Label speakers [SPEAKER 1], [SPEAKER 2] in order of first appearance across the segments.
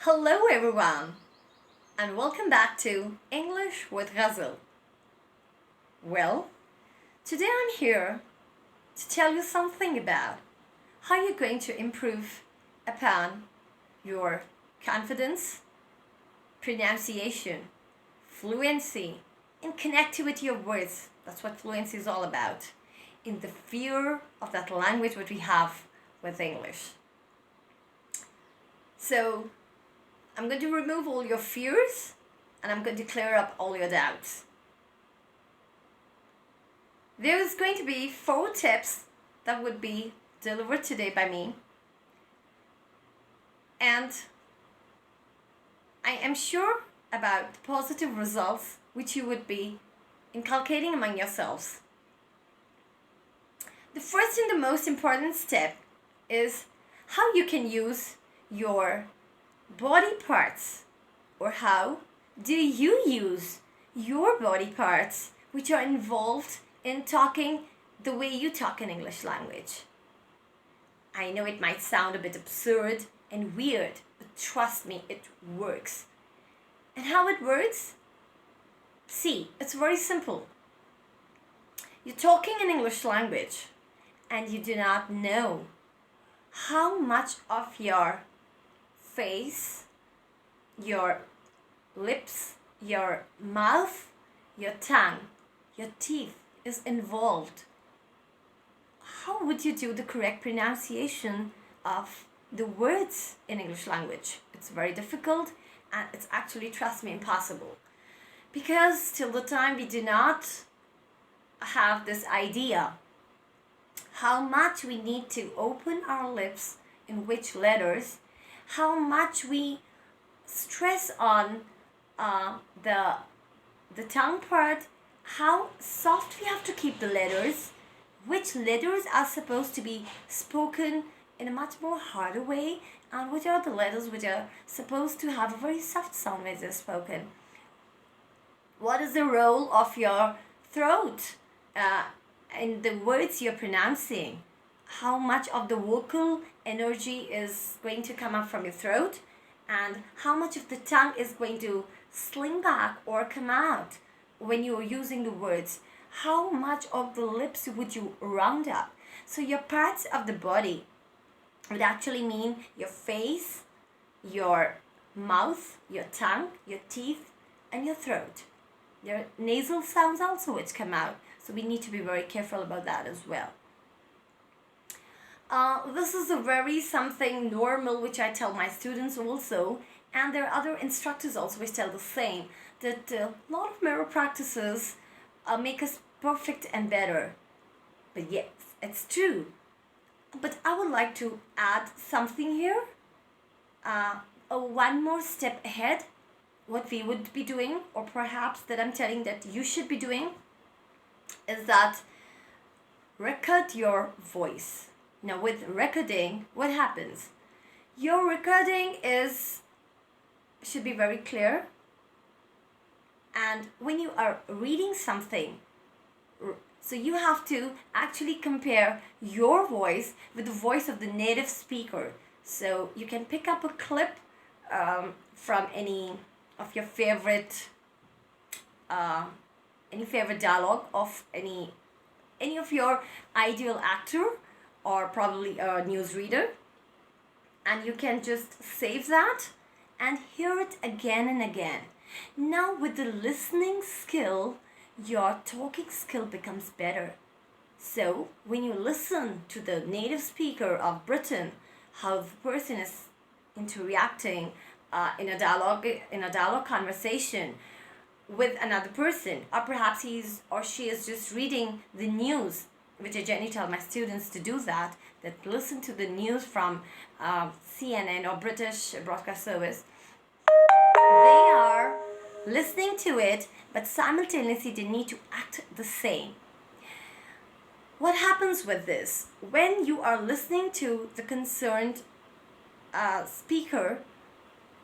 [SPEAKER 1] Hello everyone and welcome back to English with Ghazal. Well, today I'm here to tell you something about how you're going to improve upon your confidence, pronunciation, fluency, and connectivity of words. That's what fluency is all about. In the fear of that language what we have with English. So, I'm going to remove all your fears and I'm going to clear up all your doubts. There's going to be 4 tips that would be delivered today by me. And I am sure about the positive results which you would be inculcating among yourselves. The first and the most important step is how you can use your body parts, or how do you use your body parts which are involved in talking the way you talk in English language. I know it might sound a bit absurd and weird, but trust me, it works. And how it works? See, it's very simple. You're talking in English language and you do not know how much of your face, your lips, your mouth, your tongue, your teeth is involved. How would you do the correct pronunciation of the words in English language? It's very difficult and it's actually, trust me, impossible. Because till the time we do not have this idea how much we need to open our lips in which letters, how much we stress on the tongue part, how soft we have to keep the letters, which letters are supposed to be spoken in a much more harder way, and which are the letters which are supposed to have a very soft sound when they're spoken. What is the role of your throat in the words you're pronouncing? How much of the vocal energy is going to come up from your throat, and how much of the tongue is going to sling back or come out when you're using the words. How much of the lips would you round up? So your parts of the body would actually mean your face, your mouth, your tongue, your teeth, and your throat. There are nasal sounds also which come out, so we need to be very careful about that as well. This is a very something normal which I tell my students also, and there are other instructors also which tell the same, that a lot of mirror practices make us perfect and better. But yes, it's true. But I would like to add something here, one more step ahead, what we would be doing, or perhaps that I'm telling that you should be doing, is that record your voice. Now with recording, what happens? Your recording should be very clear, and when you are reading something, so you have to actually compare your voice with the voice of the native speaker. So you can pick up a clip from any of your favorite dialogue of any of your ideal actor, or probably a newsreader, and you can just save that and hear it again and again. Now with the listening skill, your talking skill becomes better. So when you listen to the native speaker of Britain, how the person is interacting in a dialogue conversation with another person, or perhaps he's or she is just reading the news, which I generally tell my students to do that listen to the news from CNN or British Broadcast Service. They are listening to it, but simultaneously they need to act the same. What happens with this? When you are listening to the concerned speaker,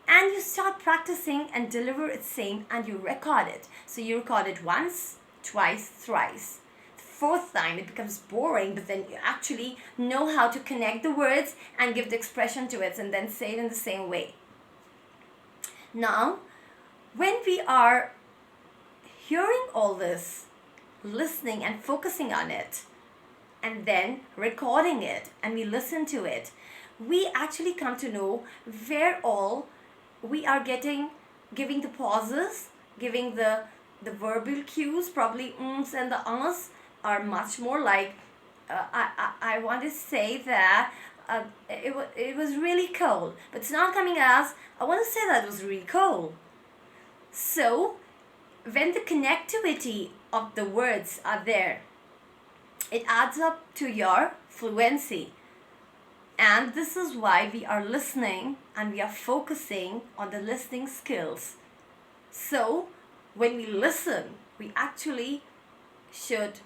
[SPEAKER 1] and you start practicing and deliver it same, and you record it. So you record it once, twice, thrice. The 4th time it becomes boring, but then you actually know how to connect the words and give the expression to it, and then say it in the same way. Now, when we are hearing all this, listening and focusing on it, and then recording it, and we listen to it, we actually come to know where all we are giving the pauses, giving the verbal cues, probably ums and the ahs are much more like, I want to say that it was really cold, but it's not coming as, I want to say that it was really cold. So, when the connectivity of the words are there, it adds up to your fluency. And this is why we are listening and we are focusing on the listening skills. So, when we listen, we actually should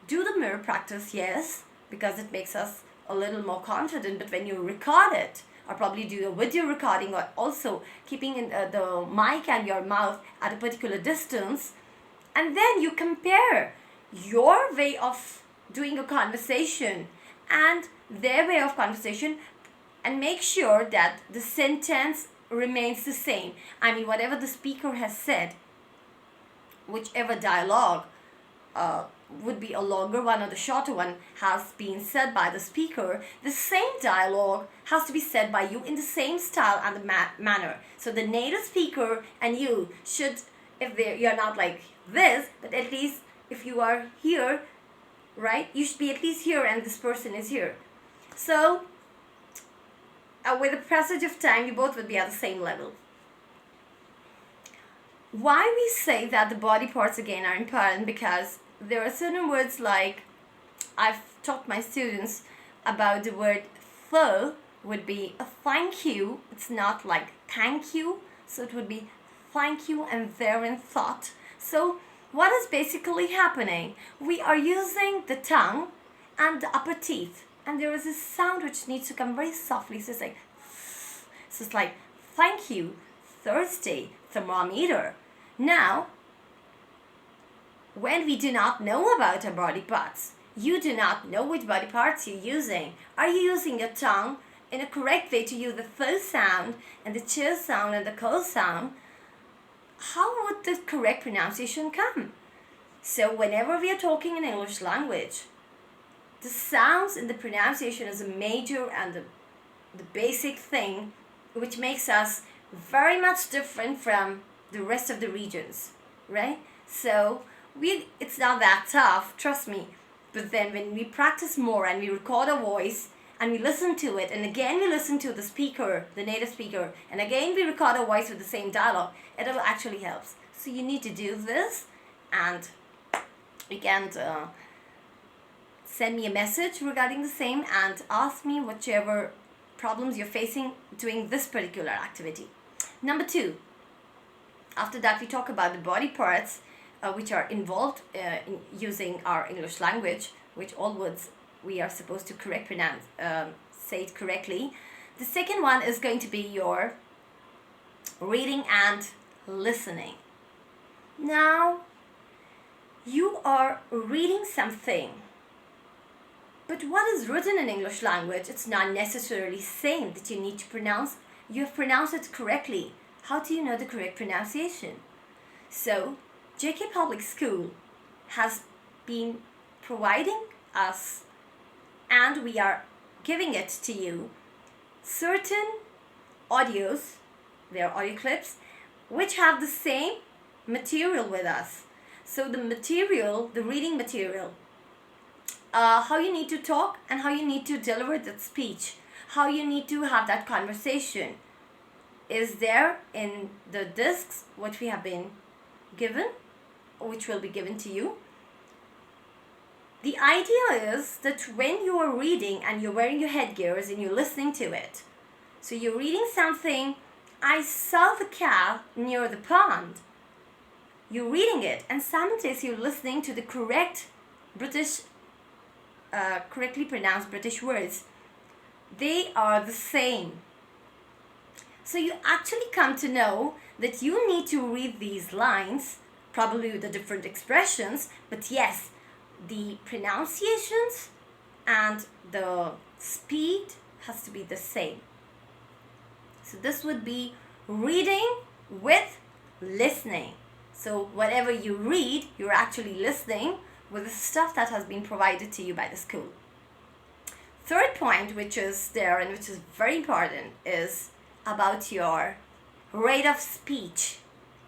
[SPEAKER 1] do the mirror practice, yes, because it makes us a little more confident. But when you record it, or probably do a video recording, or also keeping in the mic and your mouth at a particular distance, and then you compare your way of doing a conversation and their way of conversation, and make sure that the sentence remains the same. I mean, whatever the speaker has said, whichever dialogue would be a longer one or the shorter one has been said by the speaker, the same dialogue has to be said by you in the same style and the manner. So the native speaker and you should, if you're not like this, but at least if you are here, right, you should be at least here and this person is here. So with the passage of time, you both would be at the same level. Why we say that the body parts again are important? Because there are certain words, like I've taught my students about the word "th" would be a thank you. It's not like thank you, so it would be thank you and there in thought. So what is basically happening? We are using the tongue and the upper teeth, and there is a sound which needs to come very softly. So it's like thank you, Thursday, thermometer. Now, when we do not know about our body parts, you do not know which body parts you're using. Are you using your tongue in a correct way to use the th sound and the ch sound and the k sound? How would the correct pronunciation come? So whenever we are talking in English language, the sounds in the pronunciation is a major and the basic thing which makes us very much different from the rest of the regions, right? So it's not that tough, trust me. But then when we practice more and we record our voice and we listen to it, and again we listen to the speaker, the native speaker, and again we record our voice with the same dialogue, it actually helps. So you need to do this, and you can send me a message regarding the same and ask me whichever problems you're facing doing this particular activity. Number 2, after that we talk about the body parts which are involved in using our English language, which all words we are supposed to say it correctly. The second one is going to be your reading and listening. Now, you are reading something, but what is written in English language, it's not necessarily saying that you need to pronounce. You have pronounced it correctly. How do you know the correct pronunciation? So, JK Public School has been providing us, and we are giving it to you, certain audios, they are audio clips, which have the same material with us. So the material, the reading material, how you need to talk and how you need to deliver that speech, how you need to have that conversation, is there in the discs which we have been given, which will be given to you. The idea is that when you are reading and you're wearing your headgears and you're listening to it, so you're reading something, I saw the cat near the pond. You're reading it and simultaneously you're listening to the correct British, correctly pronounced British words. They are the same. So you actually come to know that you need to read these lines, probably with the different expressions, but yes, the pronunciations and the speed has to be the same. So this would be reading with listening. So whatever you read, you're actually listening with the stuff that has been provided to you by the school. Third point, which is there and which is very important, is about your rate of speech.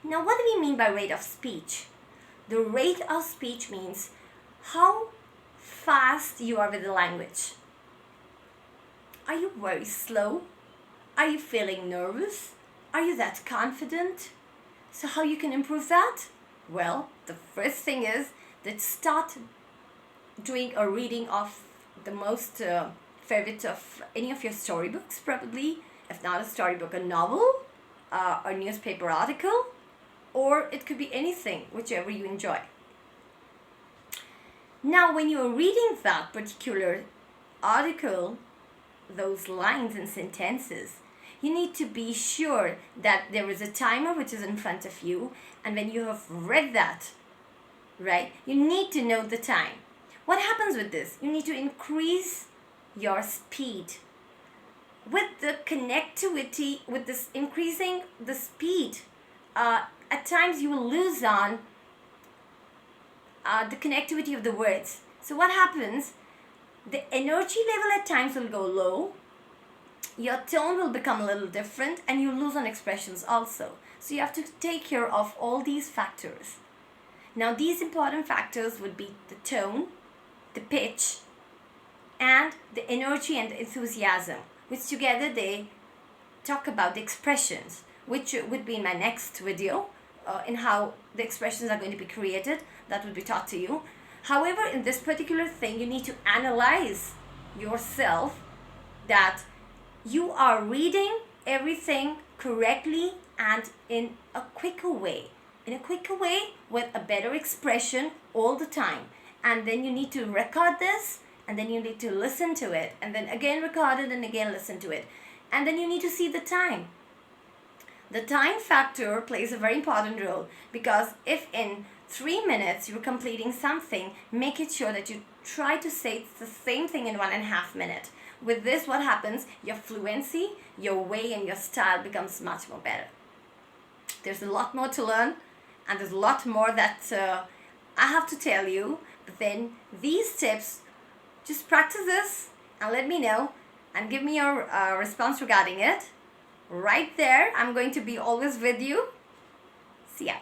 [SPEAKER 1] Now, what do we mean by rate of speech? The rate of speech means how fast you are with the language. Are you very slow? Are you feeling nervous? Are you that confident? So how you can improve that? Well, the first thing is that start doing a reading of the most favorite of any of your storybooks, probably. If not a storybook, a novel, a newspaper article, or it could be anything, whichever you enjoy. Now, when you're reading that particular article, those lines and sentences, you need to be sure that there is a timer which is in front of you, and when you have read that, right, you need to know the time. What happens with this? You need to increase your speed. With the connectivity, with this increasing the speed, at times you will lose on the connectivity of the words. So what happens? The energy level at times will go low, your tone will become a little different, and you lose on expressions also. So you have to take care of all these factors. Now, these important factors would be the tone, the pitch, and the energy and the enthusiasm, which together they talk about the expressions, which would be in my next video, in how the expressions are going to be created. That would be taught to you. However, in this particular thing, you need to analyze yourself that you are reading everything correctly and in a quicker way. In a quicker way with a better expression all the time. And then you need to record this, and then you need to listen to it, and then again record it and again listen to it. And then you need to see the time. The time factor plays a very important role, because if in 3 minutes you're completing something, make it sure that you try to say the same thing in 1.5 minutes. With this, what happens? Your fluency, your way, and your style becomes much more better. There's a lot more to learn, and there's a lot more that I have to tell you. But then these tips, just practice this and let me know and give me your response regarding it. Right there, I'm going to be always with you. See ya.